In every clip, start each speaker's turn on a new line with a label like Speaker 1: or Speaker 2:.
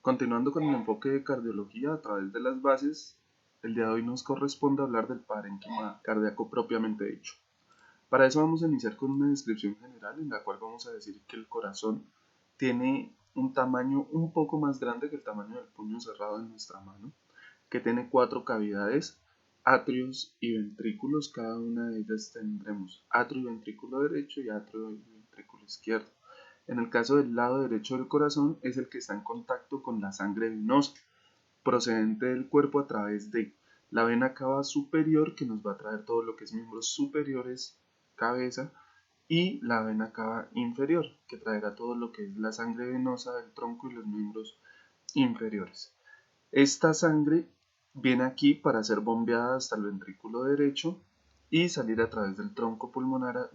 Speaker 1: Continuando con el enfoque de cardiología a través de las bases, el día de hoy nos corresponde hablar del parénquima cardíaco propiamente dicho. Para eso vamos a iniciar con una descripción general en la cual vamos a decir que el corazón tiene un tamaño un poco más grande que el tamaño del puño cerrado en nuestra mano, que tiene 4 cavidades, atrios y ventrículos. Cada una de ellas tendremos atrio y ventrículo derecho y atrio y ventrículo izquierdo. En el caso del lado derecho del corazón es el que está en contacto con la sangre venosa procedente del cuerpo a través de la vena cava superior, que nos va a traer todo lo que es miembros superiores, cabeza, y la vena cava inferior, que traerá todo lo que es la sangre venosa del tronco y los miembros inferiores. Esta sangre viene aquí para ser bombeada hasta el ventrículo derecho y salir a través del tronco pulmonar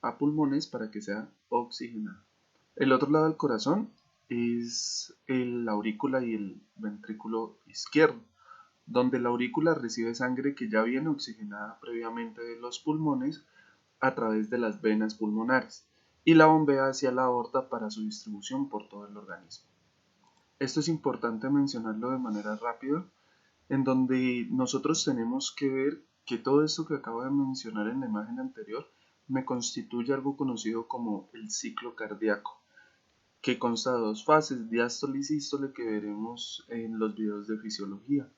Speaker 1: a pulmones para que sea oxigenada. El otro lado del corazón es la aurícula y el ventrículo izquierdo, donde la aurícula recibe sangre que ya viene oxigenada previamente de los pulmones a través de las venas pulmonares y la bombea hacia la aorta para su distribución por todo el organismo. Esto es importante mencionarlo de manera rápida, en donde nosotros tenemos que ver que todo esto que acabo de mencionar en la imagen anterior me constituye algo conocido como el ciclo cardíaco, que consta de dos fases, diástole y sístole, que veremos en los videos de fisiología.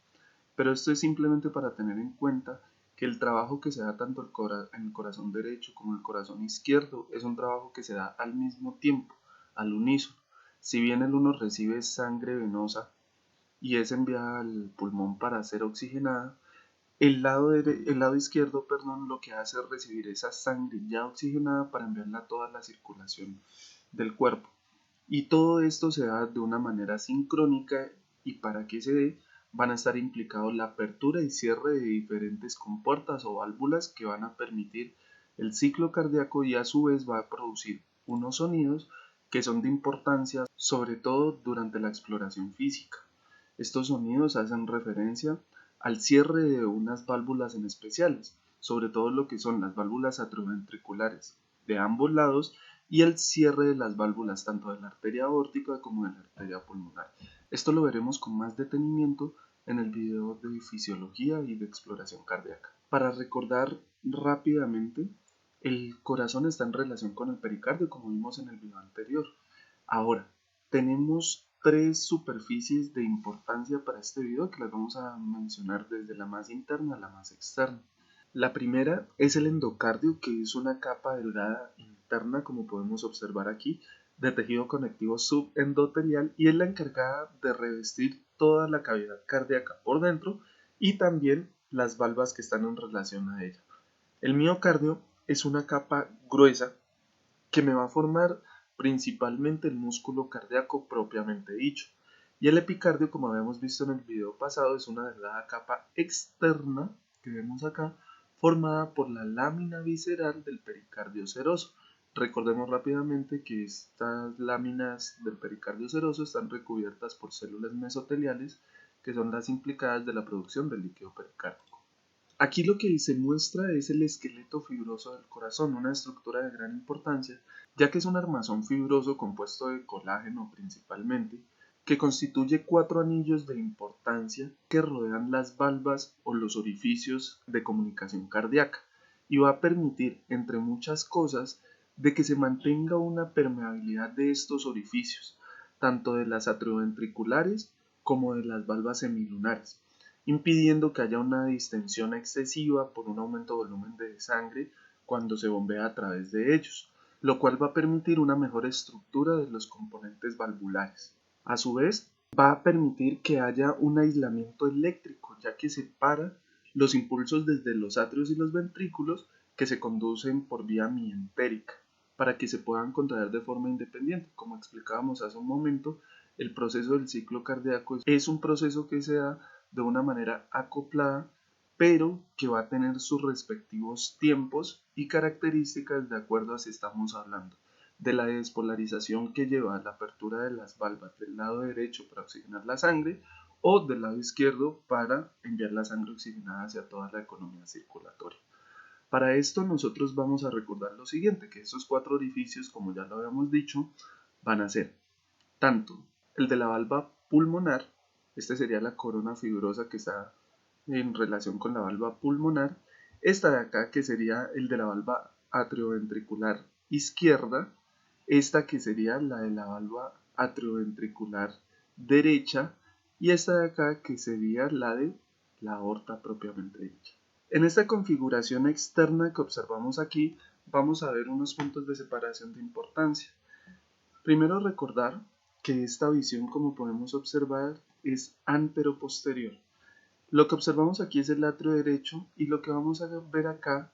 Speaker 1: Pero esto es simplemente para tener en cuenta que el trabajo que se da tanto en el corazón derecho como en el corazón izquierdo es un trabajo que se da al mismo tiempo, al unísono. Si bien el uno recibe sangre venosa y es enviada al pulmón para ser oxigenada, el lado izquierdo, perdón, lo que hace es recibir esa sangre ya oxigenada para enviarla a toda la circulación del cuerpo. Y todo esto se da de una manera sincrónica, y para que se dé van a estar implicados la apertura y cierre de diferentes compuertas o válvulas que van a permitir el ciclo cardíaco, y a su vez va a producir unos sonidos que son de importancia sobre todo durante la exploración física. Estos sonidos hacen referencia al cierre de unas válvulas en especiales, sobre todo lo que son las válvulas atrioventriculares de ambos lados y el cierre de las válvulas tanto de la arteria aórtica como de la arteria pulmonar. Esto lo veremos con más detenimiento en el video de fisiología y de exploración cardíaca. Para recordar rápidamente, el corazón está en relación con el pericardio, como vimos en el video anterior. Ahora, tenemos tres superficies de importancia para este video que las vamos a mencionar desde la más interna a la más externa. La primera es el endocardio, que es una capa delgada interna, como podemos observar aquí, de tejido conectivo subendotelial, y es la encargada de revestir toda la cavidad cardíaca por dentro y también las valvas que están en relación a ella. El miocardio es una capa gruesa que me va a formar principalmente el músculo cardíaco propiamente dicho. Y el epicardio, como habíamos visto en el video pasado, es una delgada capa externa que vemos acá, formada por la lámina visceral del pericardio seroso. Recordemos rápidamente que estas láminas del pericardio seroso están recubiertas por células mesoteliales, que son las implicadas de la producción del líquido pericárdico. Aquí lo que se muestra es el esqueleto fibroso del corazón, una estructura de gran importancia, ya que es un armazón fibroso compuesto de colágeno principalmente, que constituye 4 anillos de importancia que rodean las valvas o los orificios de comunicación cardíaca, y va a permitir, entre muchas cosas, de que se mantenga una permeabilidad de estos orificios, tanto de las atrioventriculares como de las valvas semilunares, impidiendo que haya una distensión excesiva por un aumento de volumen de sangre cuando se bombea a través de ellos, lo cual va a permitir una mejor estructura de los componentes valvulares. A su vez, va a permitir que haya un aislamiento eléctrico, ya que separa los impulsos desde los atrios y los ventrículos, que se conducen por vía mientérica, para que se puedan contraer de forma independiente. Como explicábamos hace un momento, el proceso del ciclo cardíaco es un proceso que se da de una manera acoplada, pero que va a tener sus respectivos tiempos y características de acuerdo a si estamos hablando de la despolarización que lleva a la apertura de las valvas del lado derecho para oxigenar la sangre, o del lado izquierdo para enviar la sangre oxigenada hacia toda la economía circulatoria. Para esto nosotros vamos a recordar lo siguiente, que estos 4 orificios, como ya lo habíamos dicho, van a ser tanto el de la valva pulmonar. Esta sería la corona fibrosa que está en relación con la valva pulmonar. Esta de acá que sería el de la valva atrioventricular izquierda. Esta que sería la de la valva atrioventricular derecha. Y esta de acá que sería la de la aorta propiamente dicha. En esta configuración externa que observamos aquí, vamos a ver unos puntos de separación de importancia. Primero recordar que esta visión, como podemos observar, es antero-posterior. Lo que observamos aquí es el atrio derecho y lo que vamos a ver acá,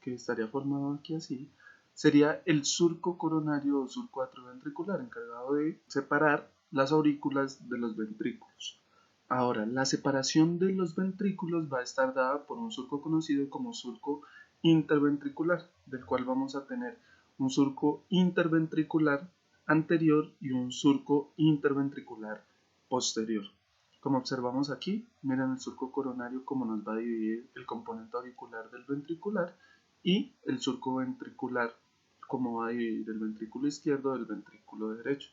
Speaker 1: que estaría formado aquí así, sería el surco coronario o surco atrioventricular, encargado de separar las aurículas de los ventrículos. Ahora, la separación de los ventrículos va a estar dada por un surco conocido como surco interventricular, del cual vamos a tener un surco interventricular anterior y un surco interventricular posterior. Como observamos aquí, miren el surco coronario como nos va a dividir el componente auricular del ventricular y el surco ventricular como va a dividir el ventrículo izquierdo del ventrículo derecho.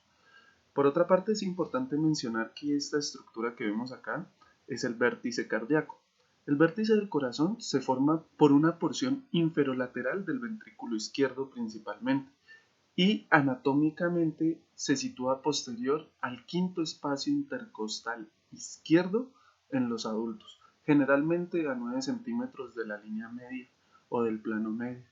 Speaker 1: Por otra parte, es importante mencionar que esta estructura que vemos acá es el vértice cardíaco. El vértice del corazón se forma por una porción inferolateral del ventrículo izquierdo principalmente y anatómicamente se sitúa posterior al quinto espacio intercostal izquierdo en los adultos, generalmente a 9 centímetros de la línea media o del plano medio.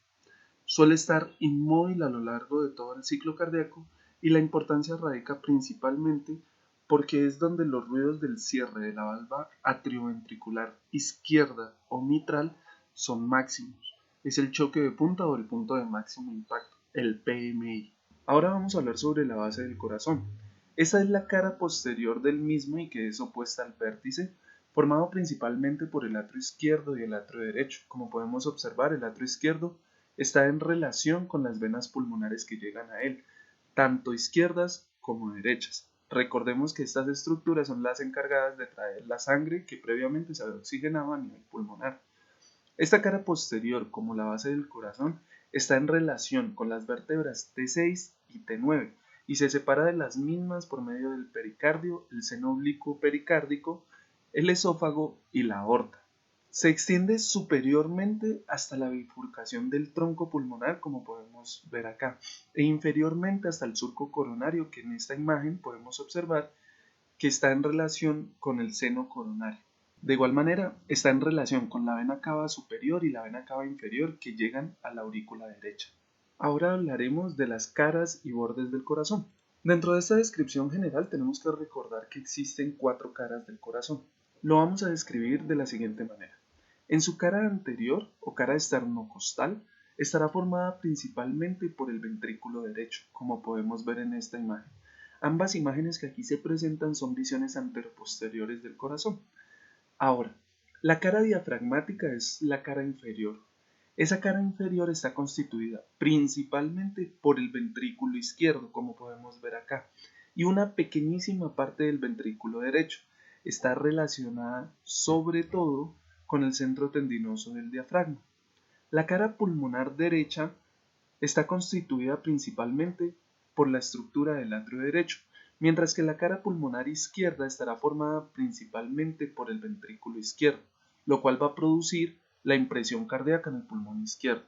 Speaker 1: Suele estar inmóvil a lo largo de todo el ciclo cardíaco y la importancia radica principalmente porque es donde los ruidos del cierre de la valva atrioventricular izquierda o mitral son máximos. Es el choque de punta o el punto de máximo impacto, el PMI. Ahora vamos a hablar sobre la base del corazón. Esa es la cara posterior del mismo y que es opuesta al vértice, formado principalmente por el atrio izquierdo y el atrio derecho. Como podemos observar, el atrio izquierdo está en relación con las venas pulmonares que llegan a él, tanto izquierdas como derechas. Recordemos que estas estructuras son las encargadas de traer la sangre que previamente se había oxigenado a nivel pulmonar. Esta cara posterior, como la base del corazón, está en relación con las vértebras T6 y T9 y se separa de las mismas por medio del pericardio, el seno oblicuo pericárdico, el esófago y la aorta. Se extiende superiormente hasta la bifurcación del tronco pulmonar, como podemos ver acá, e inferiormente hasta el surco coronario, que en esta imagen podemos observar que está en relación con el seno coronario. De igual manera, está en relación con la vena cava superior y la vena cava inferior que llegan a la aurícula derecha. Ahora hablaremos de las caras y bordes del corazón. Dentro de esta descripción general tenemos que recordar que existen 4 caras del corazón. Lo vamos a describir de la siguiente manera. En su cara anterior o cara esternocostal estará formada principalmente por el ventrículo derecho, como podemos ver en esta imagen. Ambas imágenes que aquí se presentan son visiones anteroposteriores del corazón. Ahora, la cara diafragmática es la cara inferior. Esa cara inferior está constituida principalmente por el ventrículo izquierdo, como podemos ver acá, y una pequeñísima parte del ventrículo derecho. Está relacionada sobre todo con el centro tendinoso del diafragma. La cara pulmonar derecha está constituida principalmente por la estructura del atrio derecho, mientras que la cara pulmonar izquierda estará formada principalmente por el ventrículo izquierdo, lo cual va a producir la impresión cardíaca en el pulmón izquierdo.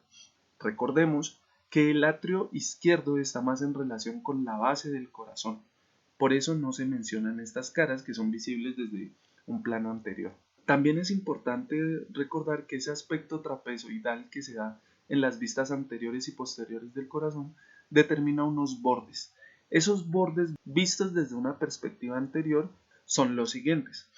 Speaker 1: Recordemos que el atrio izquierdo está más en relación con la base del corazón, por eso no se mencionan estas caras que son visibles desde un plano anterior. También es importante recordar que ese aspecto trapezoidal que se da en las vistas anteriores y posteriores del corazón determina unos bordes. Esos bordes vistos desde una perspectiva anterior son los siguientes.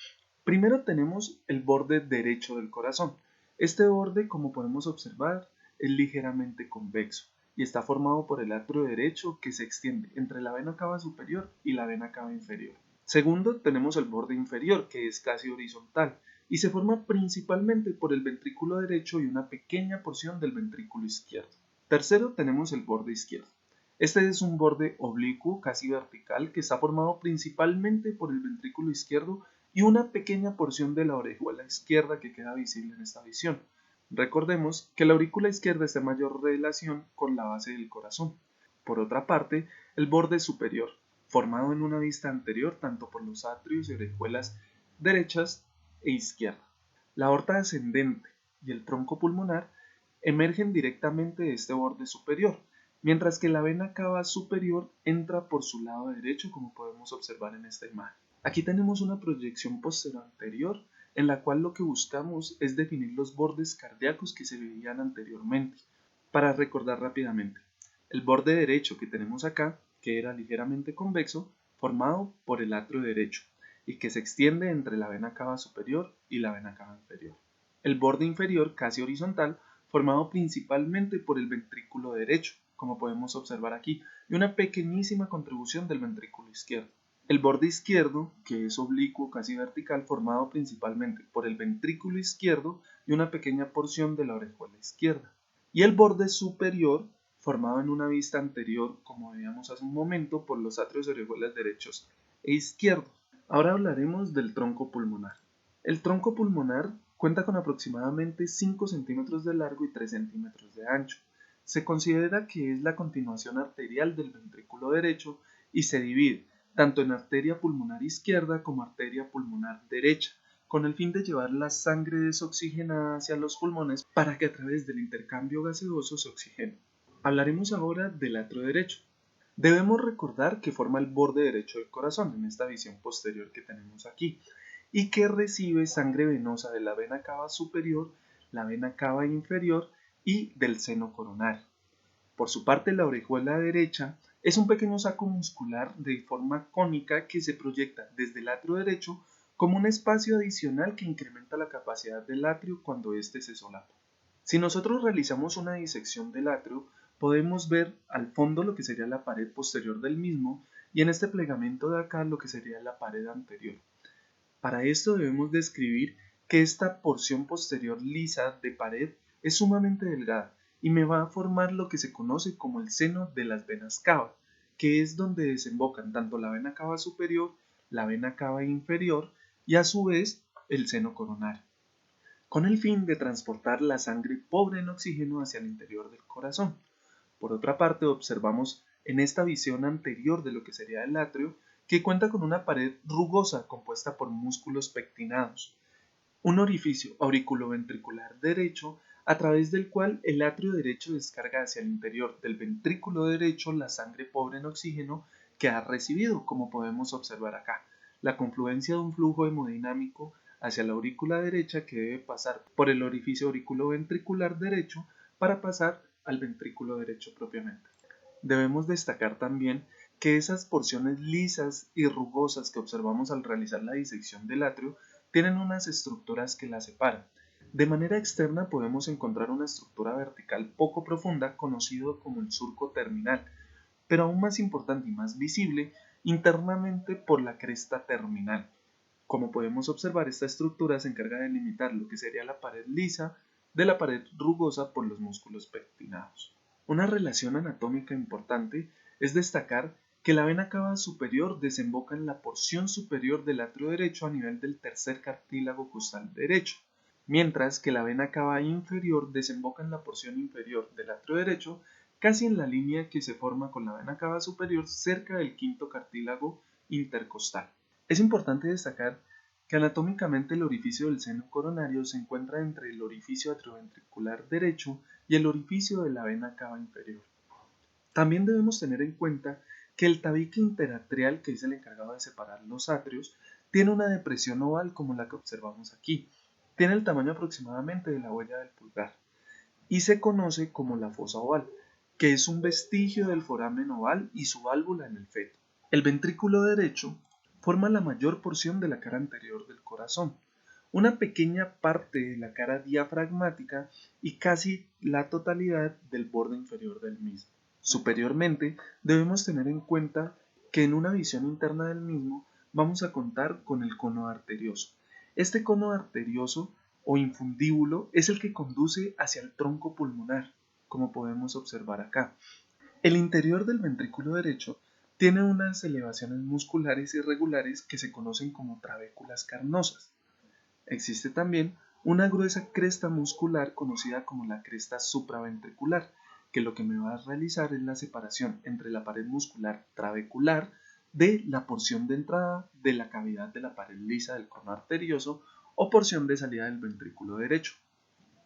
Speaker 1: Primero tenemos el borde derecho del corazón. Este borde, como podemos observar, es ligeramente convexo y está formado por el atrio derecho que se extiende entre la vena cava superior y la vena cava inferior. Segundo, tenemos el borde inferior, que es casi horizontal y se forma principalmente por el ventrículo derecho y una pequeña porción del ventrículo izquierdo. Tercero, tenemos el borde izquierdo. Este es un borde oblicuo, casi vertical, que está formado principalmente por el ventrículo izquierdo y una pequeña porción de la orejuela izquierda que queda visible en esta visión. Recordemos que la aurícula izquierda está en mayor relación con la base del corazón. Por otra parte, el borde superior. formado en una vista anterior tanto por los atrios y orejuelas derechas e izquierda. La aorta ascendente y el tronco pulmonar emergen directamente de este borde superior, mientras que la vena cava superior entra por su lado derecho, como podemos observar en esta imagen. Aquí tenemos una proyección posterior en la cual lo que buscamos es definir los bordes cardíacos que se veían anteriormente. Para recordar rápidamente, el borde derecho que tenemos acá, que era ligeramente convexo, formado por el atrio derecho y que se extiende entre la vena cava superior y la vena cava inferior. El borde inferior, casi horizontal, formado principalmente por el ventrículo derecho, como podemos observar aquí, y una pequeñísima contribución del ventrículo izquierdo. El borde izquierdo, que es oblicuo, casi vertical, formado principalmente por el ventrículo izquierdo y una pequeña porción de la orejuela izquierda. Y el borde superior, formado en una vista anterior, como veíamos hace un momento, por los atrios y orejuelas derechos e izquierdos. Ahora hablaremos del tronco pulmonar. El tronco pulmonar cuenta con aproximadamente 5 centímetros de largo y 3 centímetros de ancho. Se considera que es la continuación arterial del ventrículo derecho y se divide tanto en arteria pulmonar izquierda como arteria pulmonar derecha, con el fin de llevar la sangre desoxigenada hacia los pulmones para que a través del intercambio gaseoso se oxigene. Hablaremos ahora del atrio derecho. Debemos recordar que forma el borde derecho del corazón en esta visión posterior que tenemos aquí y que recibe sangre venosa de la vena cava superior, la vena cava inferior y del seno coronario. Por su parte, la orejuela derecha es un pequeño saco muscular de forma cónica que se proyecta desde el atrio derecho como un espacio adicional que incrementa la capacidad del atrio cuando éste se solapa. Si nosotros realizamos una disección del atrio, podemos ver al fondo lo que sería la pared posterior del mismo y en este plegamento de acá lo que sería la pared anterior. Para esto debemos describir que esta porción posterior lisa de pared es sumamente delgada y me va a formar lo que se conoce como el seno de las venas cava, que es donde desembocan tanto la vena cava superior, la vena cava inferior y a su vez el seno coronario, con el fin de transportar la sangre pobre en oxígeno hacia el interior del corazón. Por otra parte, observamos en esta visión anterior de lo que sería el atrio que cuenta con una pared rugosa compuesta por músculos pectinados, un orificio auriculoventricular derecho a través del cual el atrio derecho descarga hacia el interior del ventrículo derecho la sangre pobre en oxígeno que ha recibido, como podemos observar acá, la confluencia de un flujo hemodinámico hacia la aurícula derecha que debe pasar por el orificio auriculoventricular derecho para pasar al ventrículo derecho propiamente. Debemos destacar también que esas porciones lisas y rugosas que observamos al realizar la disección del atrio tienen unas estructuras que las separan. De manera externa podemos encontrar una estructura vertical poco profunda conocido como el surco terminal, pero aún más importante y más visible internamente por la cresta terminal. Como podemos observar, esta estructura se encarga de limitar lo que sería la pared lisa de la pared rugosa por los músculos pectinados. Una relación anatómica importante es destacar que la vena cava superior desemboca en la porción superior del atrio derecho a nivel del tercer cartílago costal derecho, mientras que la vena cava inferior desemboca en la porción inferior del atrio derecho, casi en la línea que se forma con la vena cava superior cerca del quinto cartílago intercostal. Es importante destacar que anatómicamente el orificio del seno coronario se encuentra entre el orificio atrioventricular derecho y el orificio de la vena cava inferior. También debemos tener en cuenta que el tabique interatrial, que es el encargado de separar los atrios, tiene una depresión oval como la que observamos aquí. Tiene el tamaño aproximadamente de la huella del pulgar y se conoce como la fosa oval, que es un vestigio del foramen oval y su válvula en el feto. El ventrículo derecho forma la mayor porción de la cara anterior del corazón, una pequeña parte de la cara diafragmática y casi la totalidad del borde inferior del mismo. Superiormente, debemos tener en cuenta que en una visión interna del mismo vamos a contar con el cono arterioso. Este cono arterioso o infundíbulo es el que conduce hacia el tronco pulmonar, como podemos observar acá. El interior del ventrículo derecho tiene unas elevaciones musculares irregulares que se conocen como trabéculas carnosas. Existe también una gruesa cresta muscular conocida como la cresta supraventricular, que lo que me va a realizar es la separación entre la pared muscular trabecular de la porción de entrada de la cavidad de la pared lisa del cono arterioso o porción de salida del ventrículo derecho.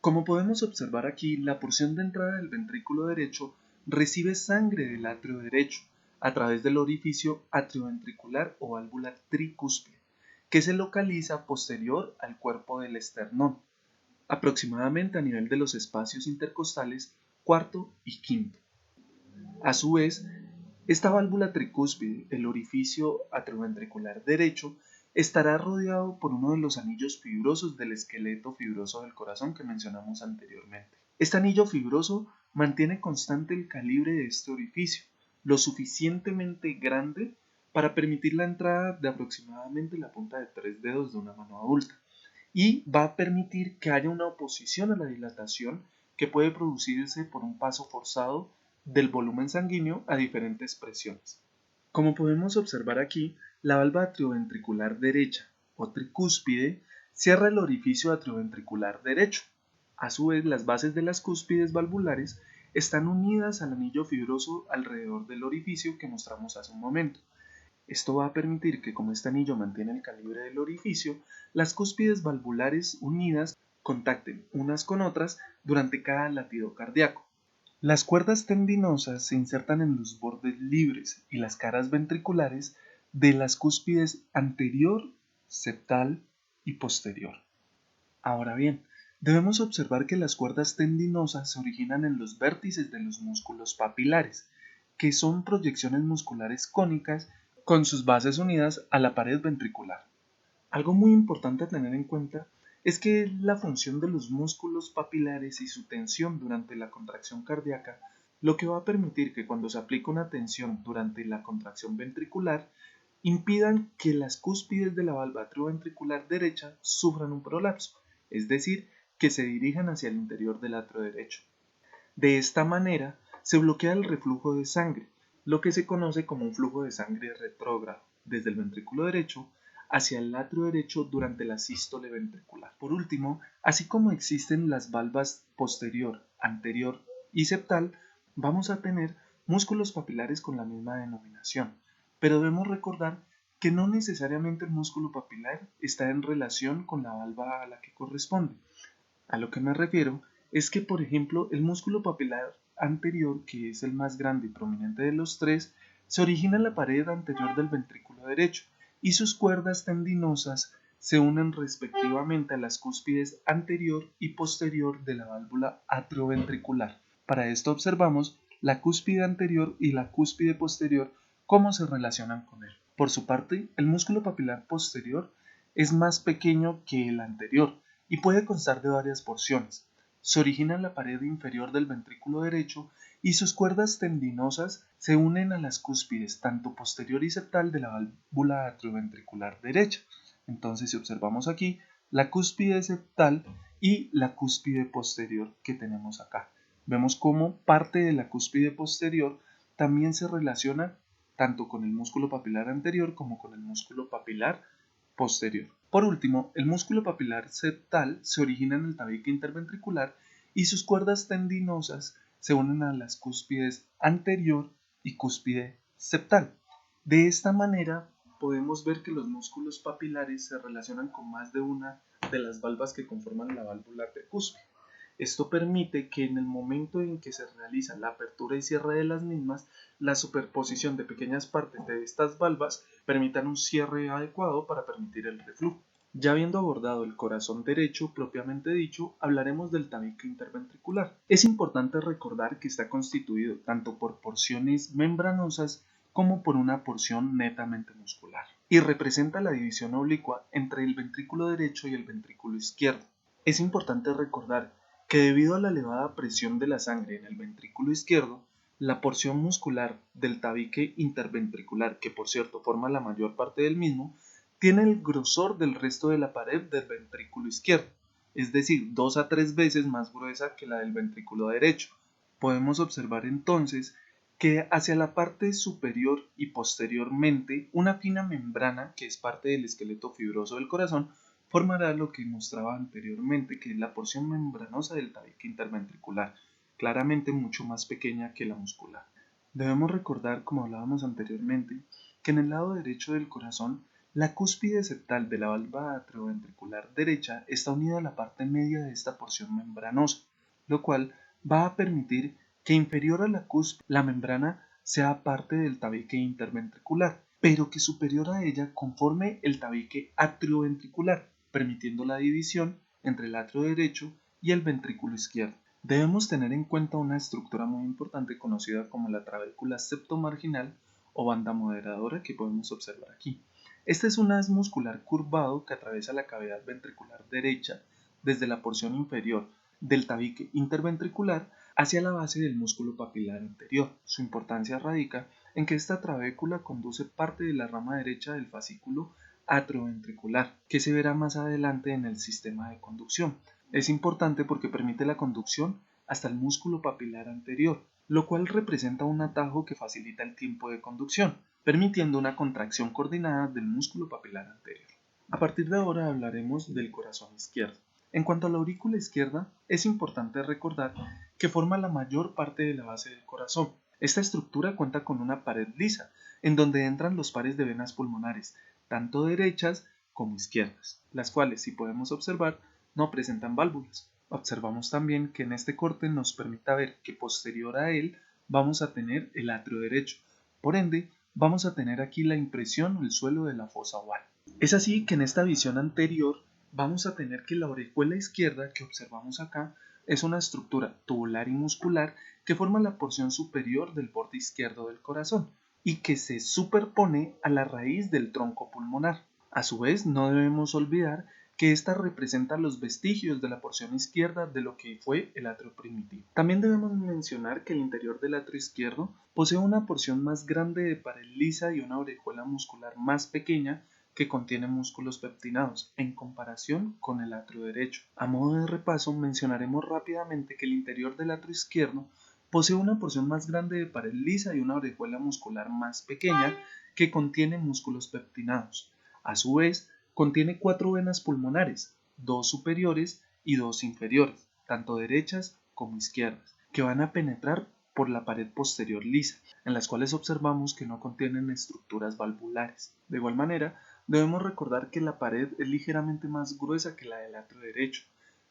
Speaker 1: Como podemos observar aquí, la porción de entrada del ventrículo derecho recibe sangre del atrio derecho a través del orificio atrioventricular o válvula tricúspide, que se localiza posterior al cuerpo del esternón, aproximadamente a nivel de los espacios intercostales cuarto y quinto. A su vez, esta válvula tricúspide, el orificio atrioventricular derecho, estará rodeado por uno de los anillos fibrosos del esqueleto fibroso del corazón que mencionamos anteriormente. Este anillo fibroso mantiene constante el calibre de este orificio, lo suficientemente grande para permitir la entrada de aproximadamente la punta de 3 dedos de una mano adulta, y va a permitir que haya una oposición a la dilatación que puede producirse por un paso forzado del volumen sanguíneo a diferentes presiones. Como podemos observar aquí, la valva atrioventricular derecha o tricúspide cierra el orificio atrioventricular derecho. A su vez, las bases de las cúspides valvulares están unidas al anillo fibroso alrededor del orificio que mostramos hace un momento. Esto va a permitir que, como este anillo mantiene el calibre del orificio, las cúspides valvulares unidas contacten unas con otras durante cada latido cardíaco. Las cuerdas tendinosas se insertan en los bordes libres y las caras ventriculares de las cúspides anterior, septal y posterior. Ahora bien, debemos observar que las cuerdas tendinosas se originan en los vértices de los músculos papilares, que son proyecciones musculares cónicas con sus bases unidas a la pared ventricular. Algo muy importante a tener en cuenta es que la función de los músculos papilares y su tensión durante la contracción cardíaca, lo que va a permitir que cuando se aplica una tensión durante la contracción ventricular, impidan que las cúspides de la valva atrioventricular derecha sufran un prolapso, es decir, que se dirijan hacia el interior del atrio derecho. De esta manera, se bloquea el reflujo de sangre, lo que se conoce como un flujo de sangre retrógrado, desde el ventrículo derecho hacia el atrio derecho durante la sístole ventricular. Por último, así como existen las valvas posterior, anterior y septal, vamos a tener músculos papilares con la misma denominación, pero debemos recordar que no necesariamente el músculo papilar está en relación con la valva a la que corresponde. A lo que me refiero es que, por ejemplo, el músculo papilar anterior, que es el más grande y prominente de los tres, se origina en la pared anterior del ventrículo derecho y sus cuerdas tendinosas se unen respectivamente a las cúspides anterior y posterior de la válvula atrioventricular. Para esto observamos la cúspide anterior y la cúspide posterior, cómo se relacionan con él. Por su parte, el músculo papilar posterior es más pequeño que el anterior y puede constar de varias porciones. Se origina en la pared inferior del ventrículo derecho y sus cuerdas tendinosas se unen a las cúspides tanto posterior y septal de la válvula atrioventricular derecha. Entonces, si observamos aquí, la cúspide septal y la cúspide posterior que tenemos acá. Vemos cómo parte de la cúspide posterior también se relaciona tanto con el músculo papilar anterior como con el músculo papilar posterior. Por último, el músculo papilar septal se origina en el tabique interventricular y sus cuerdas tendinosas se unen a las cúspides anterior y cúspide septal. De esta manera, podemos ver que los músculos papilares se relacionan con más de una de las valvas que conforman la válvula tricúspide. Esto permite que en el momento en que se realiza la apertura y cierre de las mismas, la superposición de pequeñas partes de estas valvas permitan un cierre adecuado para permitir el reflujo. Ya habiendo abordado el corazón derecho propiamente dicho, hablaremos del tabique interventricular. Es importante recordar que está constituido tanto por porciones membranosas como por una porción netamente muscular, y representa la división oblicua entre el ventrículo derecho y el ventrículo izquierdo. Es importante recordar que debido a la elevada presión de la sangre en el ventrículo izquierdo, la porción muscular del tabique interventricular, que por cierto forma la mayor parte del mismo, tiene el grosor del resto de la pared del ventrículo izquierdo, es decir, 2 a 3 veces más gruesa que la del ventrículo derecho. Podemos observar entonces que hacia la parte superior y posteriormente una fina membrana, que es parte del esqueleto fibroso del corazón, formará lo que mostraba anteriormente, que es la porción membranosa del tabique interventricular, claramente mucho más pequeña que la muscular. Debemos recordar, como hablábamos anteriormente, que en el lado derecho del corazón, la cúspide septal de la valva atrioventricular derecha está unida a la parte media de esta porción membranosa, lo cual va a permitir que inferior a la cúspide la membrana sea parte del tabique interventricular, pero que superior a ella conforme el tabique atrioventricular, permitiendo la división entre el atrio derecho y el ventrículo izquierdo. Debemos tener en cuenta una estructura muy importante conocida como la trabécula septomarginal o banda moderadora que podemos observar aquí. Este es un haz muscular curvado que atraviesa la cavidad ventricular derecha desde la porción inferior del tabique interventricular hacia la base del músculo papilar anterior. Su importancia radica en que esta trabécula conduce parte de la rama derecha del fascículo atrioventricular, que se verá más adelante en el sistema de conducción. Es importante porque permite la conducción hasta el músculo papilar anterior, lo cual representa un atajo que facilita el tiempo de conducción, permitiendo una contracción coordinada del músculo papilar anterior. A partir de ahora hablaremos del corazón izquierdo. En cuanto a la aurícula izquierda, es importante recordar que forma la mayor parte de la base del corazón. Esta estructura cuenta con una pared lisa, en donde entran los pares de venas pulmonares, tanto derechas como izquierdas, las cuales, si podemos observar, no presentan válvulas. Observamos también que en este corte nos permite ver que posterior a él vamos a tener el atrio derecho. Por ende, vamos a tener aquí la impresión o el suelo de la fosa oval. Es así que en esta visión anterior vamos a tener que la orejuela izquierda que observamos acá es una estructura tubular y muscular que forma la porción superior del borde izquierdo del corazón y que se superpone a la raíz del tronco pulmonar. A su vez, no debemos olvidar que esta representa los vestigios de la porción izquierda de lo que fue el atrio primitivo. También debemos mencionar que el interior del atrio izquierdo posee una porción más grande de pared lisa y una orejuela muscular más pequeña que contiene músculos pectinados en comparación con el atrio derecho. A modo de repaso, mencionaremos rápidamente que el interior del atrio izquierdo posee una porción más grande de pared lisa y una orejuela muscular más pequeña que contiene músculos pectinados. A su vez, contiene 4 venas pulmonares, 2 superiores y 2 inferiores, tanto derechas como izquierdas, que van a penetrar por la pared posterior lisa, en las cuales observamos que no contienen estructuras valvulares. De igual manera, debemos recordar que la pared es ligeramente más gruesa que la del atrio derecho.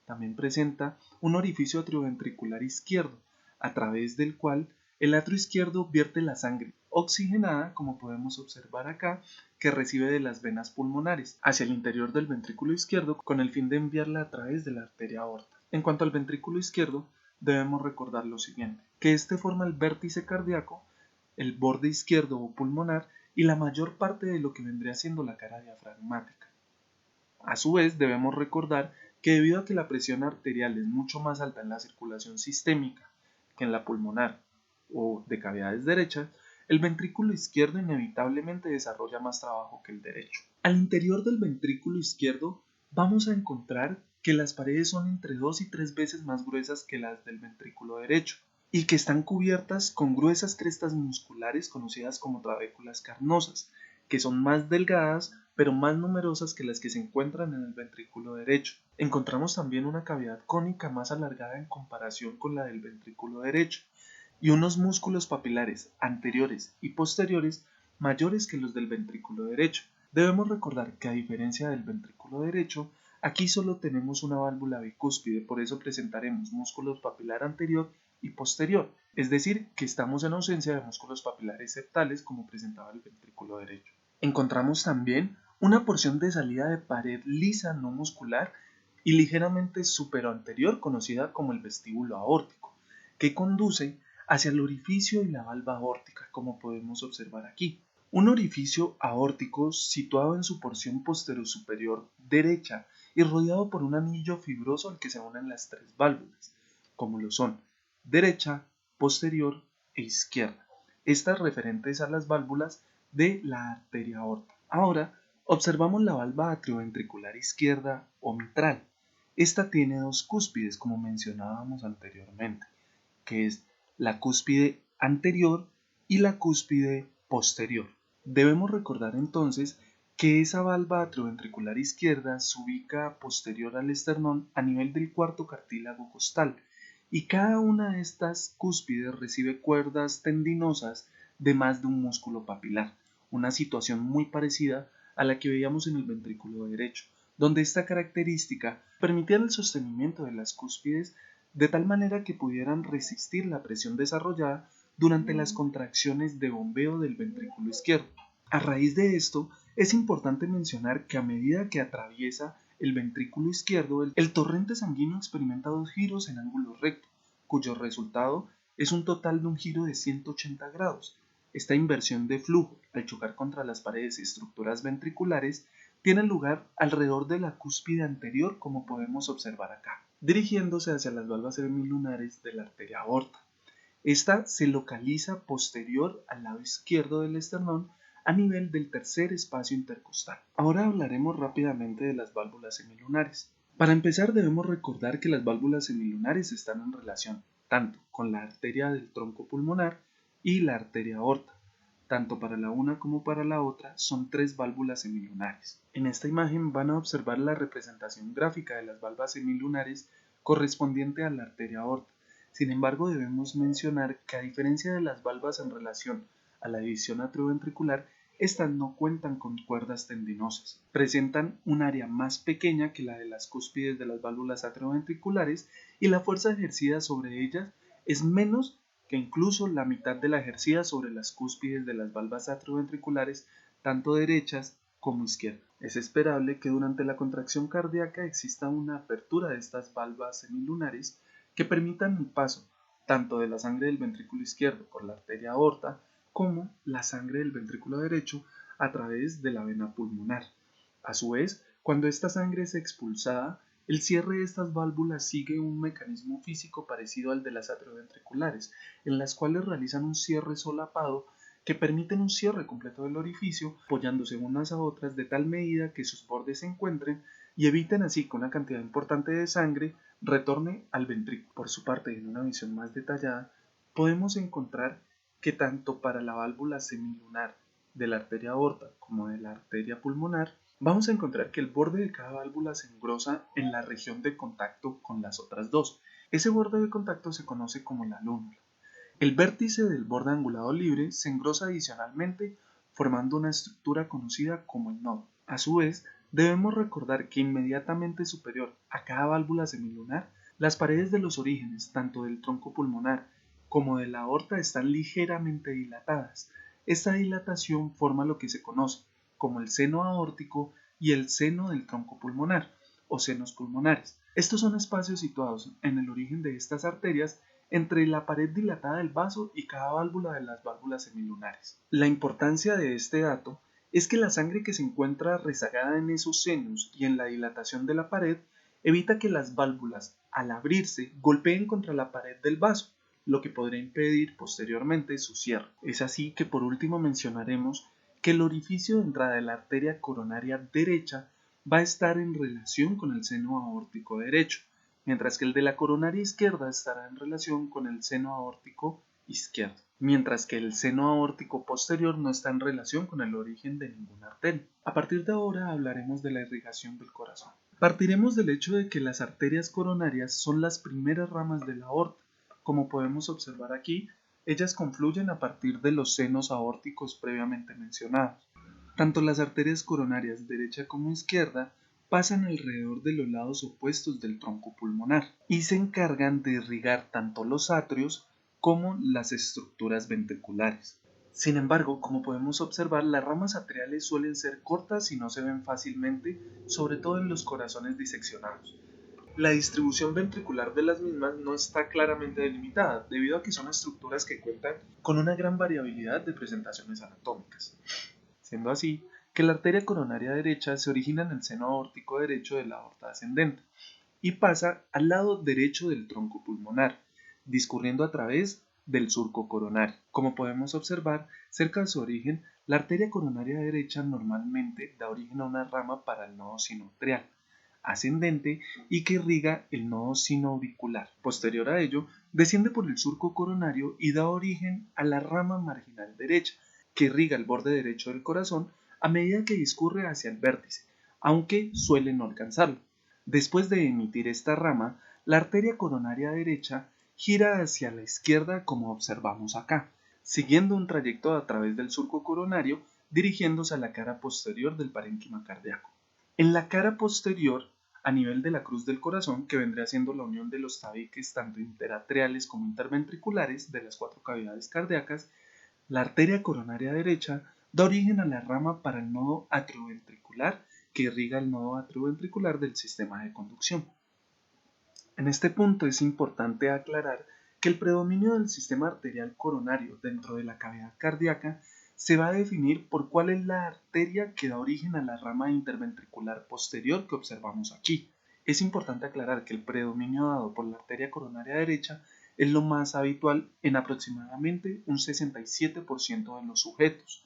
Speaker 1: También presenta un orificio atrioventricular izquierdo, a través del cual el atrio izquierdo vierte la sangre oxigenada, como podemos observar acá, que recibe de las venas pulmonares hacia el interior del ventrículo izquierdo con el fin de enviarla a través de la arteria aorta. En cuanto al ventrículo izquierdo, debemos recordar lo siguiente, que este forma el vértice cardíaco, el borde izquierdo o pulmonar y la mayor parte de lo que vendría siendo la cara diafragmática. A su vez, debemos recordar que debido a que la presión arterial es mucho más alta en la circulación sistémica que en la pulmonar o de cavidades derechas, el ventrículo izquierdo inevitablemente desarrolla más trabajo que el derecho. Al interior del ventrículo izquierdo vamos a encontrar que las paredes son entre 2 y 3 veces más gruesas que las del ventrículo derecho y que están cubiertas con gruesas crestas musculares conocidas como trabéculas carnosas, que son más delgadas pero más numerosas que las que se encuentran en el ventrículo derecho. Encontramos también una cavidad cónica más alargada en comparación con la del ventrículo derecho y unos músculos papilares anteriores y posteriores mayores que los del ventrículo derecho. Debemos recordar que a diferencia del ventrículo derecho, aquí solo tenemos una válvula bicúspide, por eso presentaremos músculos papilar anterior y posterior, es decir, que estamos en ausencia de músculos papilares septales como presentaba el ventrículo derecho. Encontramos también una porción de salida de pared lisa no muscular y ligeramente superoanterior conocida como el vestíbulo aórtico, que conduce hacia el orificio y la valva aórtica, como podemos observar aquí. Un orificio aórtico situado en su porción posterior-superior derecha y rodeado por un anillo fibroso al que se unen las 3 válvulas, como lo son derecha, posterior e izquierda. Estas referentes a las válvulas de la arteria aorta. Ahora, observamos la valva atrioventricular izquierda o mitral. Esta tiene 2 cúspides, como mencionábamos anteriormente, que es la cúspide anterior y la cúspide posterior. Debemos recordar entonces que esa valva atrioventricular izquierda se ubica posterior al esternón a nivel del cuarto cartílago costal y cada una de estas cúspides recibe cuerdas tendinosas de más de un músculo papilar, una situación muy parecida a la que veíamos en el ventrículo derecho, donde esta característica permitía el sostenimiento de las cúspides de tal manera que pudieran resistir la presión desarrollada durante las contracciones de bombeo del ventrículo izquierdo. A raíz de esto, es importante mencionar que a medida que atraviesa el ventrículo izquierdo, el torrente sanguíneo experimenta dos giros en ángulo recto, cuyo resultado es un total de un giro de 180 grados. Esta inversión de flujo, al chocar contra las paredes y estructuras ventriculares, tiene lugar alrededor de la cúspide anterior, como podemos observar acá, dirigiéndose hacia las valvas semilunares de la arteria aorta. Esta se localiza posterior al lado izquierdo del esternón a nivel del tercer espacio intercostal. Ahora hablaremos rápidamente de las válvulas semilunares. Para empezar, debemos recordar que las válvulas semilunares están en relación tanto con la arteria del tronco pulmonar y la arteria aorta. Tanto para la una como para la otra son tres válvulas semilunares. En esta imagen van a observar la representación gráfica de las válvulas semilunares correspondiente a la arteria aorta. Sin embargo, debemos mencionar que a diferencia de las valvas en relación a la división atrioventricular, estas no cuentan con cuerdas tendinosas. Presentan un área más pequeña que la de las cúspides de las válvulas atrioventriculares y la fuerza ejercida sobre ellas es menos que incluso la mitad de la ejercida sobre las cúspides de las valvas atrioventriculares, tanto derechas como izquierdas. Es esperable que durante la contracción cardíaca exista una apertura de estas valvas semilunares que permitan el paso tanto de la sangre del ventrículo izquierdo por la arteria aorta como la sangre del ventrículo derecho a través de la vena pulmonar. A su vez, cuando esta sangre es expulsada, el cierre de estas válvulas sigue un mecanismo físico parecido al de las atrioventriculares, en las cuales realizan un cierre solapado que permiten un cierre completo del orificio, apoyándose unas a otras de tal medida que sus bordes se encuentren y eviten así que una cantidad importante de sangre retorne al ventrículo. Por su parte, en una visión más detallada, podemos encontrar que tanto para la válvula semilunar de la arteria aorta como de la arteria pulmonar, vamos a encontrar que el borde de cada válvula se engrosa en la región de contacto con las otras dos. Ese borde de contacto se conoce como la lúnula. El vértice del borde angulado libre se engrosa adicionalmente formando una estructura conocida como el nodo. A su vez, debemos recordar que inmediatamente superior a cada válvula semilunar, las paredes de los orígenes, tanto del tronco pulmonar como de la aorta, están ligeramente dilatadas. Esta dilatación forma lo que se conoce como el seno aórtico y el seno del tronco pulmonar, o senos pulmonares. Estos son espacios situados en el origen de estas arterias entre la pared dilatada del vaso y cada válvula de las válvulas semilunares. La importancia de este dato es que la sangre que se encuentra rezagada en esos senos y en la dilatación de la pared evita que las válvulas, al abrirse, golpeen contra la pared del vaso, lo que podría impedir posteriormente su cierre. Es así que por último mencionaremos que el orificio de entrada de la arteria coronaria derecha va a estar en relación con el seno aórtico derecho, mientras que el de la coronaria izquierda estará en relación con el seno aórtico izquierdo, mientras que el seno aórtico posterior no está en relación con el origen de ninguna arteria. A partir de ahora hablaremos de la irrigación del corazón. Partiremos del hecho de que las arterias coronarias son las primeras ramas de la aorta. Como podemos observar aquí, ellas confluyen a partir de los senos aórticos previamente mencionados. Tanto las arterias coronarias derecha como izquierda pasan alrededor de los lados opuestos del tronco pulmonar y se encargan de irrigar tanto los atrios como las estructuras ventriculares. Sin embargo, como podemos observar, las ramas atriales suelen ser cortas y no se ven fácilmente, sobre todo en los corazones diseccionados. La distribución ventricular de las mismas no está claramente delimitada, debido a que son estructuras que cuentan con una gran variabilidad de presentaciones anatómicas, siendo así que la arteria coronaria derecha se origina en el seno aórtico derecho de la aorta ascendente y pasa al lado derecho del tronco pulmonar, discurriendo a través del surco coronario. Como podemos observar, cerca de su origen, la arteria coronaria derecha normalmente da origen a una rama para el nodo sinoatrial ascendente y que irriga el nodo sinoauricular. Posterior a ello, desciende por el surco coronario y da origen a la rama marginal derecha, que irriga el borde derecho del corazón a medida que discurre hacia el vértice, aunque suele no alcanzarlo. Después de emitir esta rama, la arteria coronaria derecha gira hacia la izquierda como observamos acá, siguiendo un trayecto a través del surco coronario
Speaker 2: dirigiéndose a la cara posterior del parénquima cardíaco. En la cara posterior, a nivel de la cruz del corazón, que vendría siendo la unión de los tabiques tanto interatriales como interventriculares de las 4 cavidades cardíacas, la arteria coronaria derecha da origen a la rama para el nodo atrioventricular que irriga el nodo atrioventricular del sistema de conducción. En este punto es importante aclarar que el predominio del sistema arterial coronario dentro de la cavidad cardíaca se va a definir por cuál es la arteria que da origen a la rama interventricular posterior que observamos aquí. Es importante aclarar que el predominio dado por la arteria coronaria derecha es lo más habitual en aproximadamente un 67% de los sujetos.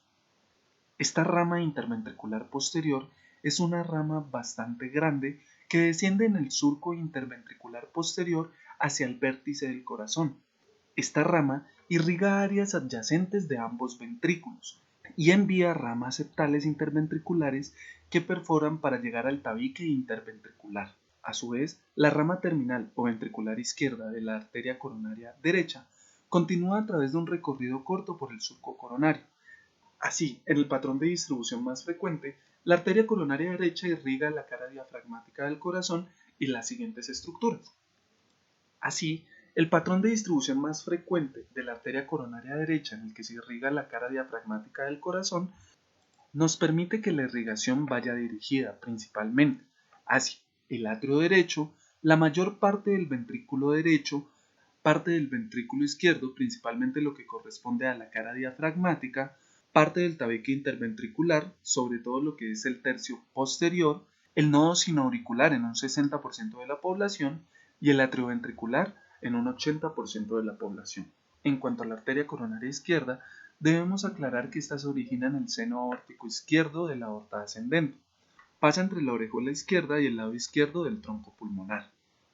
Speaker 2: Esta rama interventricular posterior es una rama bastante grande que desciende en el surco interventricular posterior hacia el vértice del corazón. Esta rama irriga áreas adyacentes de ambos ventrículos y envía ramas septales interventriculares que perforan para llegar al tabique interventricular. A su vez, la rama terminal o ventricular izquierda de la arteria coronaria derecha continúa a través de un recorrido corto por el surco coronario. Así, en el patrón de distribución más frecuente, la arteria coronaria derecha irriga la cara diafragmática del corazón y las siguientes estructuras. Así, el patrón de distribución más frecuente de la arteria coronaria derecha en el que se irriga la cara diafragmática del corazón nos permite que la irrigación vaya dirigida principalmente hacia el atrio derecho, la mayor parte del ventrículo derecho, parte del ventrículo izquierdo, principalmente lo que corresponde a la cara diafragmática, parte del tabique interventricular, sobre todo lo que es el tercio posterior, el nodo sinoauricular en un 60% de la población y el atrioventricular en un 80% de la población. En cuanto a la arteria coronaria izquierda, debemos aclarar que esta se origina en el seno aórtico izquierdo de la aorta ascendente. Pasa entre la orejola izquierda y el lado izquierdo del tronco pulmonar,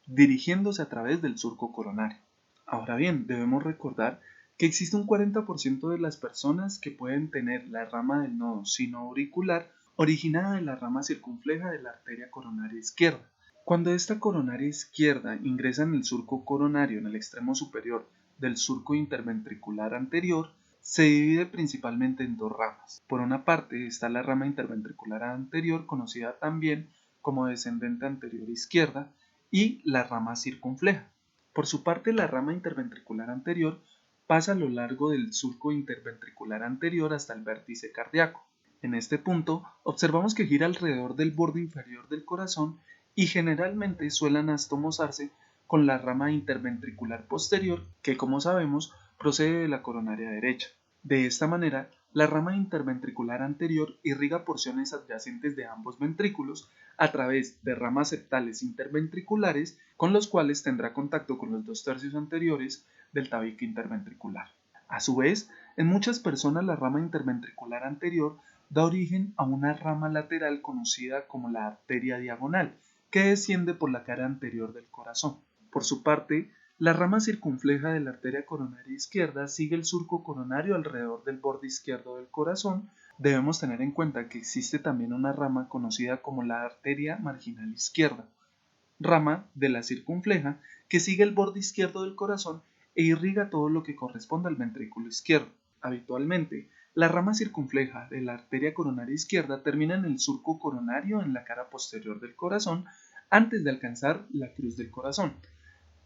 Speaker 2: dirigiéndose a través del surco coronario. Ahora bien, debemos recordar que existe un 40% de las personas que pueden tener la rama del nodo sinoauricular originada de la rama circunfleja de la arteria coronaria izquierda. Cuando esta coronaria izquierda ingresa en el surco coronario en el extremo superior del surco interventricular anterior, se divide principalmente en dos ramas. Por una parte está la rama interventricular anterior, conocida también como descendente anterior izquierda, y la rama circunfleja. Por su parte, la rama interventricular anterior pasa a lo largo del surco interventricular anterior hasta el vértice cardíaco. En este punto, observamos que gira alrededor del borde inferior del corazón y generalmente suele anastomosarse con la rama interventricular posterior que, como sabemos, procede de la coronaria derecha. De esta manera, la rama interventricular anterior irriga porciones adyacentes de ambos ventrículos a través de ramas septales interventriculares con los cuales tendrá contacto con los 2/3 anteriores del tabique interventricular. A su vez, en muchas personas la rama interventricular anterior da origen a una rama lateral conocida como la arteria diagonal, que desciende por la cara anterior del corazón. Por su parte, la rama circunfleja de la arteria coronaria izquierda sigue el surco coronario alrededor del borde izquierdo del corazón. Debemos tener en cuenta que existe también una rama conocida como la arteria marginal izquierda, rama de la circunfleja que sigue el borde izquierdo del corazón e irriga todo lo que corresponde al ventrículo izquierdo. Habitualmente, la rama circunfleja de la arteria coronaria izquierda termina en el surco coronario en la cara posterior del corazón antes de alcanzar la cruz del corazón,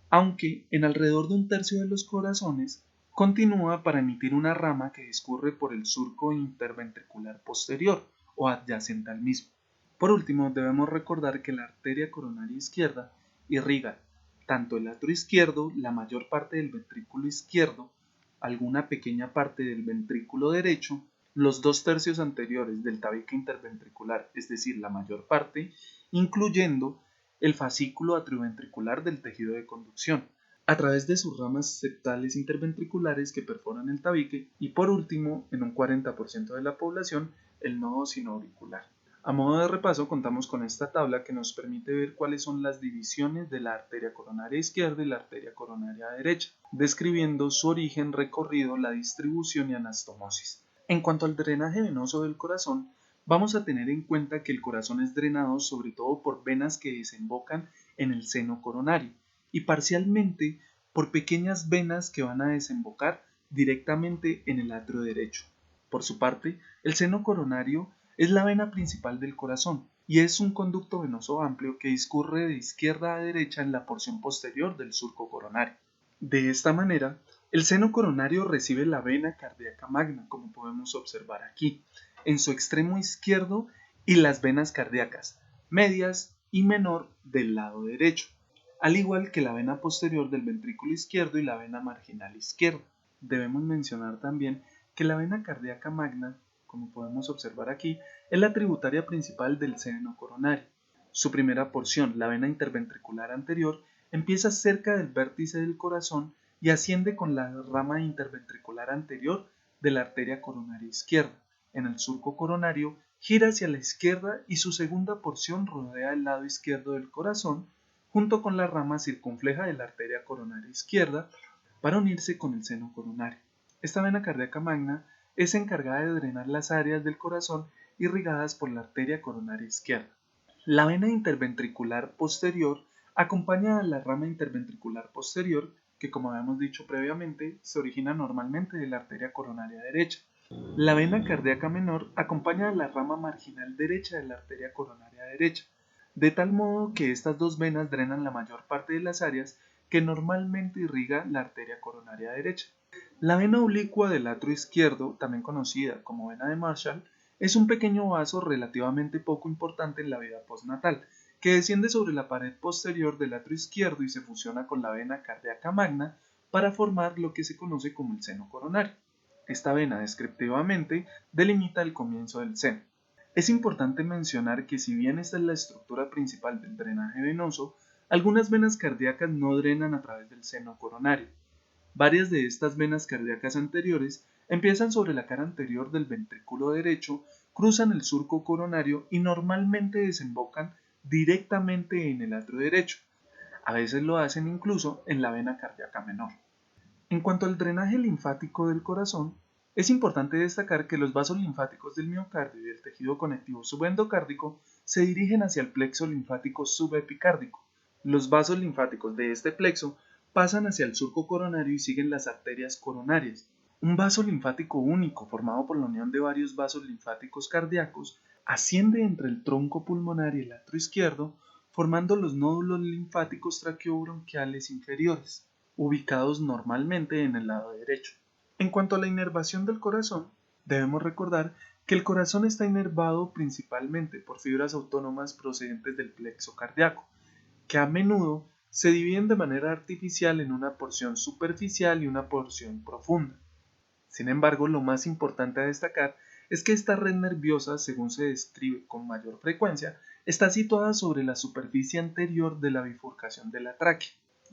Speaker 2: aunque en alrededor de un tercio de los corazones continúa para emitir una rama que discurre por el surco interventricular posterior o adyacente al mismo. Por último, debemos recordar que la arteria coronaria izquierda irriga tanto el atrio izquierdo, la mayor parte del ventrículo izquierdo, alguna pequeña parte del ventrículo derecho, los 2/3 anteriores del tabique interventricular, es decir, la mayor parte, incluyendo el fascículo atrioventricular del tejido de conducción, a través de sus ramas septales interventriculares que perforan el tabique y por último, en un 40% de la población, el nodo sinoauricular. A modo de repaso, contamos con esta tabla que nos permite ver cuáles son las divisiones de la arteria coronaria izquierda y la arteria coronaria derecha, describiendo su origen, recorrido, la distribución y anastomosis. En cuanto al drenaje venoso del corazón, vamos a tener en cuenta que el corazón es drenado sobre todo por venas que desembocan en el seno coronario y parcialmente por pequeñas venas que van a desembocar directamente en el atrio derecho. Por su parte, el seno coronario es la vena principal del corazón y es un conducto venoso amplio que discurre de izquierda a derecha en la porción posterior del surco coronario. De esta manera, el seno coronario recibe la vena cardíaca magna, como podemos observar aquí, en su extremo izquierdo y las venas cardíacas medias y menor del lado derecho, al igual que la vena posterior del ventrículo izquierdo y la vena marginal izquierda. Debemos mencionar también que la vena cardíaca magna, como podemos observar aquí, es la tributaria principal del seno coronario. Su primera porción, la vena interventricular anterior, empieza cerca del vértice del corazón y asciende con la rama interventricular anterior de la arteria coronaria izquierda. En el surco coronario gira hacia la izquierda y su segunda porción rodea el lado izquierdo del corazón junto con la rama circunfleja de la arteria coronaria izquierda para unirse con el seno coronario. Esta vena cardíaca magna es encargada de drenar las áreas del corazón irrigadas por la arteria coronaria izquierda. La vena interventricular posterior acompaña a la rama interventricular posterior, que como habíamos dicho previamente, se origina normalmente de la arteria coronaria derecha. La vena cardíaca menor acompaña a la rama marginal derecha de la arteria coronaria derecha, de tal modo que estas dos venas drenan la mayor parte de las áreas que normalmente irriga la arteria coronaria derecha. La vena oblicua del atrio izquierdo, también conocida como vena de Marshall, es un pequeño vaso relativamente poco importante en la vida postnatal, que desciende sobre la pared posterior del atrio izquierdo y se fusiona con la vena cardíaca magna para formar lo que se conoce como el seno coronario. Esta vena descriptivamente delimita el comienzo del seno. Es importante mencionar que si bien esta es la estructura principal del drenaje venoso, algunas venas cardíacas no drenan a través del seno coronario. Varias de estas venas cardíacas anteriores empiezan sobre la cara anterior del ventrículo derecho, cruzan el surco coronario y normalmente desembocan directamente en el atrio derecho. A veces lo hacen incluso en la vena cardíaca menor. En cuanto al drenaje linfático del corazón, es importante destacar que los vasos linfáticos del miocardio y del tejido conectivo subendocárdico se dirigen hacia el plexo linfático subepicárdico. Los vasos linfáticos de este plexo pasan hacia el surco coronario y siguen las arterias coronarias. Un vaso linfático único, formado por la unión de varios vasos linfáticos cardíacos, asciende entre el tronco pulmonar y el atrio izquierdo, formando los nódulos linfáticos traqueobronquiales inferiores, ubicados normalmente en el lado derecho. En cuanto a la inervación del corazón, debemos recordar que el corazón está inervado principalmente por fibras autónomas procedentes del plexo cardíaco, que a menudo se dividen de manera artificial en una porción superficial y una porción profunda. Sin embargo, lo más importante a destacar es que esta red nerviosa, según se describe con mayor frecuencia, está situada sobre la superficie anterior de la bifurcación de la tráquea.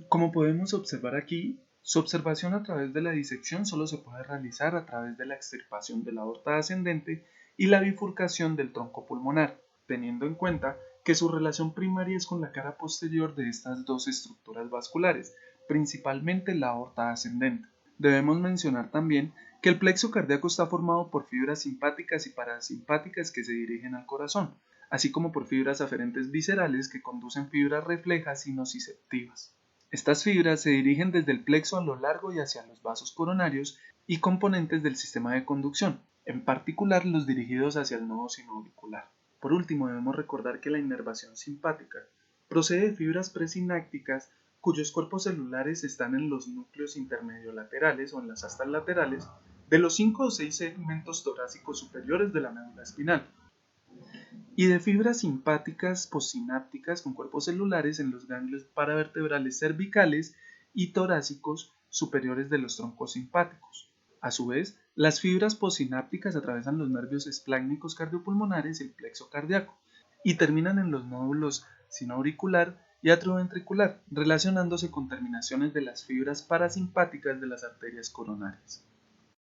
Speaker 2: Como podemos observar aquí, su observación a través de la disección solo se puede realizar a través de la extirpación de la aorta ascendente y la bifurcación del tronco pulmonar, teniendo en cuenta que su relación primaria es con la cara posterior de estas dos estructuras vasculares, principalmente la aorta ascendente. Debemos mencionar también que el plexo cardíaco está formado por fibras simpáticas y parasimpáticas que se dirigen al corazón, así como por fibras aferentes viscerales que conducen fibras reflejas y nociceptivas. Estas fibras se dirigen desde el plexo a lo largo y hacia los vasos coronarios y componentes del sistema de conducción, en particular los dirigidos hacia el nodo sinoauricular. Por último, debemos recordar que la inervación simpática procede de fibras presinápticas cuyos cuerpos celulares están en los núcleos intermediolaterales o en las astas laterales de los 5 o 6 segmentos torácicos superiores de la médula espinal, y de fibras simpáticas postsinápticas con cuerpos celulares en los ganglios paravertebrales cervicales y torácicos superiores de los troncos simpáticos. A su vez, las fibras postsinápticas atravesan los nervios espláncnicos cardiopulmonares y el plexo cardíaco, y terminan en los nódulos sinoauricular y atrioventricular, relacionándose con terminaciones de las fibras parasimpáticas de las arterias coronarias.